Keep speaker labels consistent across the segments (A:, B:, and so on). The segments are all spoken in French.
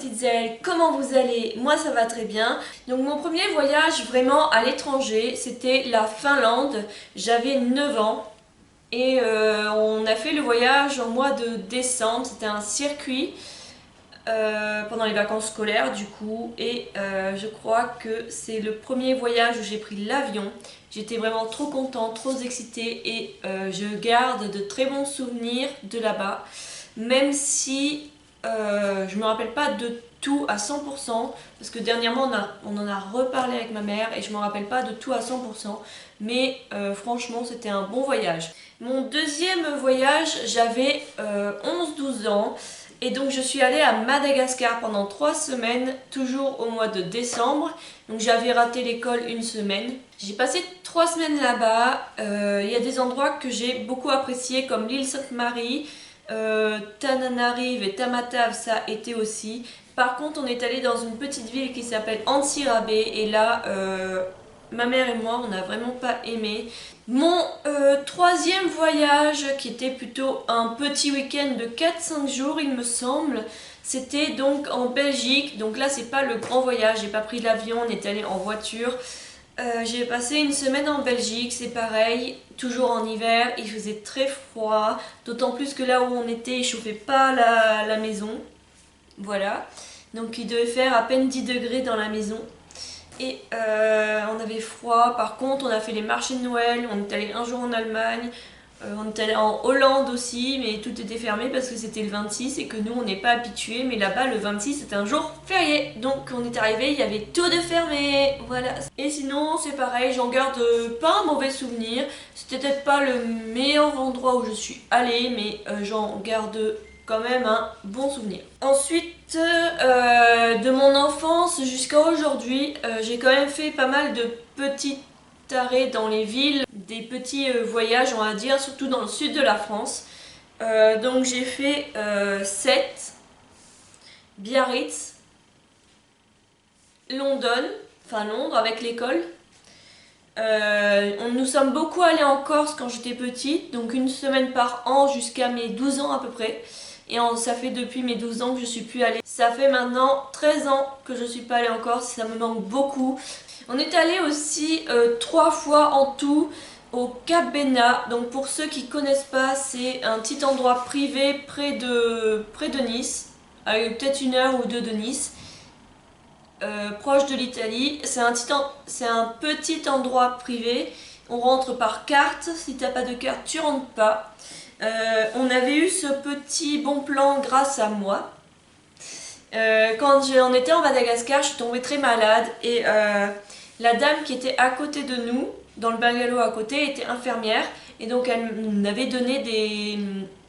A: petites ailes, comment vous allez? Moi ça va très bien. Donc mon premier voyage vraiment à l'étranger, c'était la Finlande. J'avais 9 ans et on a fait le voyage au mois de décembre. C'était un circuit pendant les vacances scolaires du coup. Et je crois que c'est le premier voyage où j'ai pris l'avion. J'étais vraiment trop contente, trop excitée et je garde de très bons souvenirs de là-bas. Même si je me rappelle pas de tout à 100%, parce que dernièrement on en a reparlé avec ma mère et je me rappelle pas de tout à 100%, mais franchement c'était un bon voyage. Mon deuxième voyage, j'avais 11-12 ans et donc je suis allée à Madagascar pendant 3 semaines, toujours au mois de décembre. Donc j'avais raté l'école une semaine. J'ai passé 3 semaines là-bas. Il y a des endroits que j'ai beaucoup appréciés comme l'île Sainte-Marie. Tananarive et Tamatave, ça a été aussi. Par contre, on est allé dans une petite ville qui s'appelle Antsirabe et là, ma mère et moi, on n'a vraiment pas aimé. Mon troisième voyage, qui était plutôt un petit week-end de 4-5 jours, il me semble, c'était donc en Belgique. Donc là, c'est pas le grand voyage, j'ai pas pris l'avion, on est allé en voiture. J'ai passé une semaine en Belgique, c'est pareil, toujours en hiver, il faisait très froid, d'autant plus que là où on était, il chauffait pas la maison, voilà. Donc il devait faire à peine 10 degrés dans la maison. Et on avait froid, par contre on a fait les marchés de Noël, on est allé un jour en Allemagne, on est allé en Hollande aussi, mais tout était fermé parce que c'était le 26 et que nous on n'est pas habitués, mais là-bas le 26 c'était un jour férié, donc on est arrivé, il y avait tout de fermé, voilà. Et sinon c'est pareil, j'en garde pas un mauvais souvenir, c'était peut-être pas le meilleur endroit où je suis allée, mais j'en garde quand même un bon souvenir. Ensuite, de mon enfance jusqu'à aujourd'hui, j'ai quand même fait pas mal de petits arrêts dans les villes, des petits voyages on va dire, surtout dans le sud de la France. Donc j'ai fait Sète, Biarritz, London, enfin Londres avec l'école. Nous sommes beaucoup allés en Corse quand j'étais petite, donc une semaine par an jusqu'à mes 12 ans à peu près. Et ça fait depuis mes 12 ans que je suis plus allée. Ça fait maintenant 13 ans que je suis pas allée en Corse, ça me manque beaucoup. On est allé aussi 3 fois en tout au Cap Bénat. Donc pour ceux qui connaissent pas, c'est un petit endroit privé près de Nice, à peut-être 1 heure ou 2 de Nice. Proche de l'Italie. C'est un petit endroit privé. On rentre par carte. Si t'as pas de carte, tu rentres pas. On avait eu ce petit bon plan grâce à moi. Quand on était en Madagascar, je suis tombée très malade et la dame qui était à côté de nous, dans le bungalow à côté, était infirmière et donc elle avait donné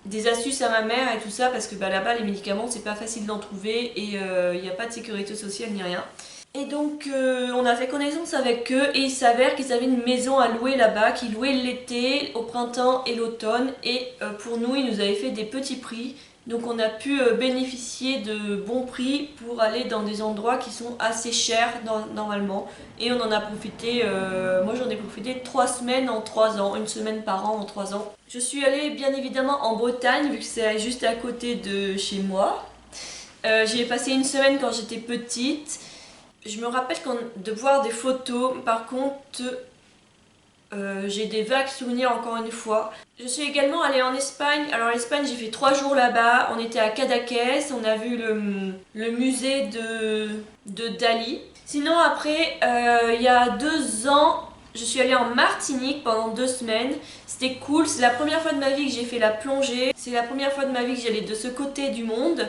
A: des astuces à ma mère et tout ça parce que là-bas les médicaments c'est pas facile d'en trouver et il n'y a pas de sécurité sociale ni rien. Et donc on a fait connaissance avec eux et il s'avère qu'ils avaient une maison à louer là-bas, qu'ils louaient l'été, au printemps et l'automne et pour nous ils nous avaient fait des petits prix. Donc on a pu bénéficier de bons prix pour aller dans des endroits qui sont assez chers normalement. Et on en a profité, moi j'en ai profité 3 semaines en 3 ans, une semaine par an en 3 ans. Je suis allée bien évidemment en Bretagne vu que c'est juste à côté de chez moi. J'y ai passé une semaine quand j'étais petite. Je me rappelle de voir des photos, par contre j'ai des vagues souvenirs encore une fois. Je suis également allée en Espagne. Alors l'Espagne j'ai fait 3 jours là-bas. On était à Cadaqués, on a vu le musée de Dali. Sinon après, il y a 2 ans, je suis allée en Martinique pendant 2 semaines. C'était cool, c'est la première fois de ma vie que j'ai fait la plongée. C'est la première fois de ma vie que j'allais de ce côté du monde.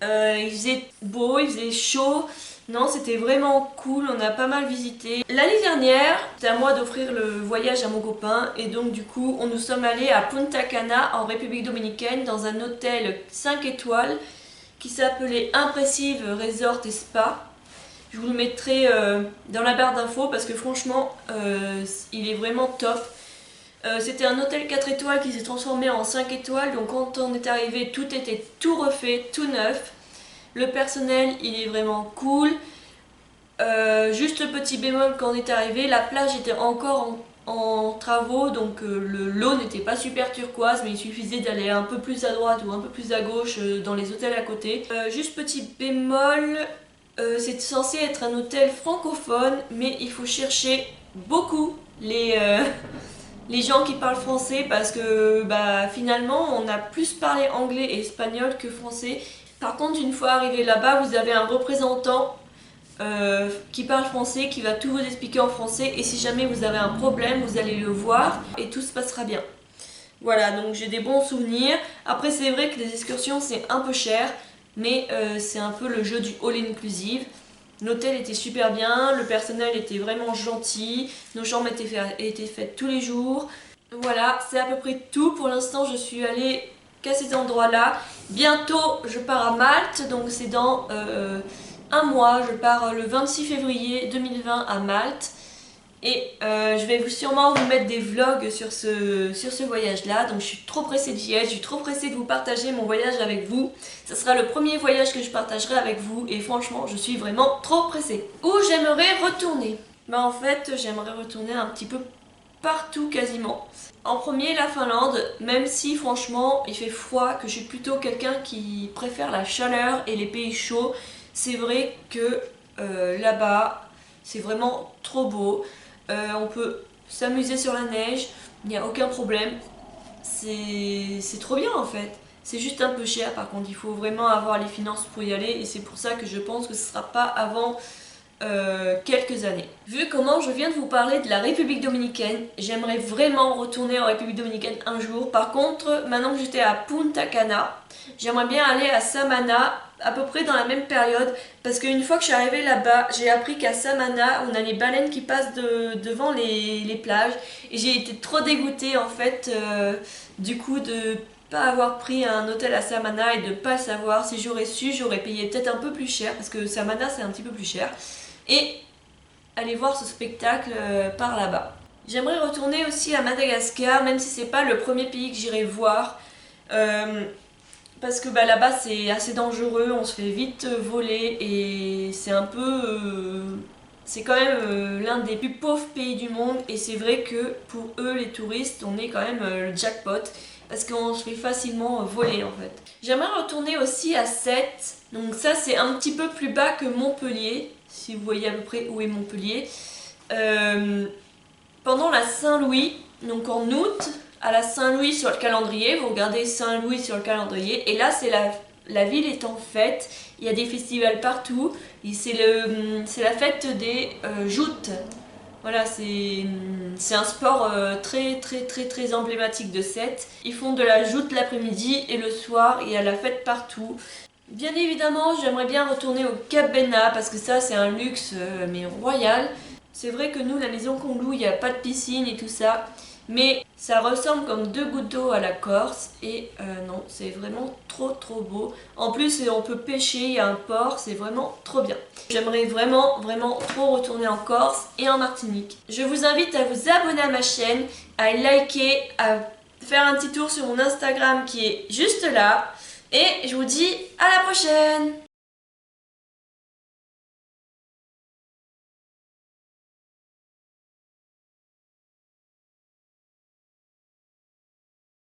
A: Il faisait beau, il faisait chaud. Non, c'était vraiment cool, on a pas mal visité. L'année dernière, c'était à moi d'offrir le voyage à mon copain et donc du coup, nous sommes allés à Punta Cana en République Dominicaine dans un hôtel 5 étoiles qui s'appelait Impressive Resort et Spa. Je vous le mettrai dans la barre d'infos parce que franchement, il est vraiment top. C'était un hôtel 4 étoiles qui s'est transformé en 5 étoiles, donc quand on est arrivé, tout était tout refait, tout neuf. Le personnel, il est vraiment cool. Juste le petit bémol quand on est arrivé, la plage était encore en travaux, donc l'eau n'était pas super turquoise, mais il suffisait d'aller un peu plus à droite ou un peu plus à gauche dans les hôtels à côté. Juste petit bémol, c'est censé être un hôtel francophone, mais il faut chercher beaucoup les gens qui parlent français parce que finalement on a plus parlé anglais et espagnol que français. Par contre, une fois arrivé là-bas, vous avez un représentant qui parle français, qui va tout vous expliquer en français, et si jamais vous avez un problème, vous allez le voir et tout se passera bien. Voilà, donc j'ai des bons souvenirs. Après, c'est vrai que les excursions c'est un peu cher, mais c'est un peu le jeu du all inclusive. L'hôtel était super bien, le personnel était vraiment gentil, nos chambres étaient faites tous les jours. Voilà, c'est à peu près tout. Pour l'instant, je suis allée qu'à ces endroits-là. Bientôt, je pars à Malte, donc c'est dans un mois. Je pars le 26 février 2020 à Malte. Et je vais sûrement vous mettre des vlogs sur ce voyage-là. Donc je suis trop pressée d'y être, je suis trop pressée de vous partager mon voyage avec vous. Ce sera le premier voyage que je partagerai avec vous et franchement, je suis vraiment trop pressée. Où j'aimerais retourner? En fait, j'aimerais retourner un petit peu partout quasiment. En premier, la Finlande, même si franchement il fait froid, que je suis plutôt quelqu'un qui préfère la chaleur et les pays chauds, c'est vrai que là-bas, c'est vraiment trop beau. On peut s'amuser sur la neige, il n'y a aucun problème. C'est trop bien en fait. C'est juste un peu cher par contre, il faut vraiment avoir les finances pour y aller et c'est pour ça que je pense que ce ne sera pas avant quelques années. Vu comment je viens de vous parler de la République Dominicaine, j'aimerais vraiment retourner en République Dominicaine un jour. Par contre, maintenant que j'étais à Punta Cana, j'aimerais bien aller à Samana à peu près dans la même période parce qu'une fois que je suis arrivée là-bas, j'ai appris qu'à Samana, on a les baleines qui passent devant les plages et j'ai été trop dégoûtée en fait du coup de pas avoir pris un hôtel à Samana et de pas savoir. Si j'aurais su, j'aurais payé peut-être un peu plus cher parce que Samana c'est un petit peu plus cher et aller voir ce spectacle par là-bas. J'aimerais retourner aussi à Madagascar, même si c'est pas le premier pays que j'irai voir, parce que là-bas c'est assez dangereux, on se fait vite voler et c'est un peu... c'est quand même l'un des plus pauvres pays du monde et c'est vrai que pour eux les touristes on est quand même le jackpot parce qu'on se fait facilement voler en fait. J'aimerais retourner aussi à Sète, donc ça c'est un petit peu plus bas que Montpellier, si vous voyez à peu près où est Montpellier. Pendant la Saint-Louis, donc en août, à la Saint-Louis sur le calendrier, vous regardez Saint-Louis sur le calendrier, et là c'est la ville est en fête, il y a des festivals partout, c'est la fête des joutes. Voilà, c'est un sport très emblématique de Sète. Ils font de la joute l'après-midi et le soir, il y a la fête partout. Bien évidemment, j'aimerais bien retourner au Cap Bena parce que ça c'est un luxe mais royal. C'est vrai que nous, la maison qu'on loue, il n'y a pas de piscine et tout ça. Mais ça ressemble comme deux gouttes d'eau à la Corse. Et non, c'est vraiment trop beau. En plus, on peut pêcher, il y a un port, c'est vraiment trop bien. J'aimerais vraiment trop retourner en Corse et en Martinique. Je vous invite à vous abonner à ma chaîne, à liker, à faire un petit tour sur mon Instagram qui est juste là. Et je vous dis à la prochaine!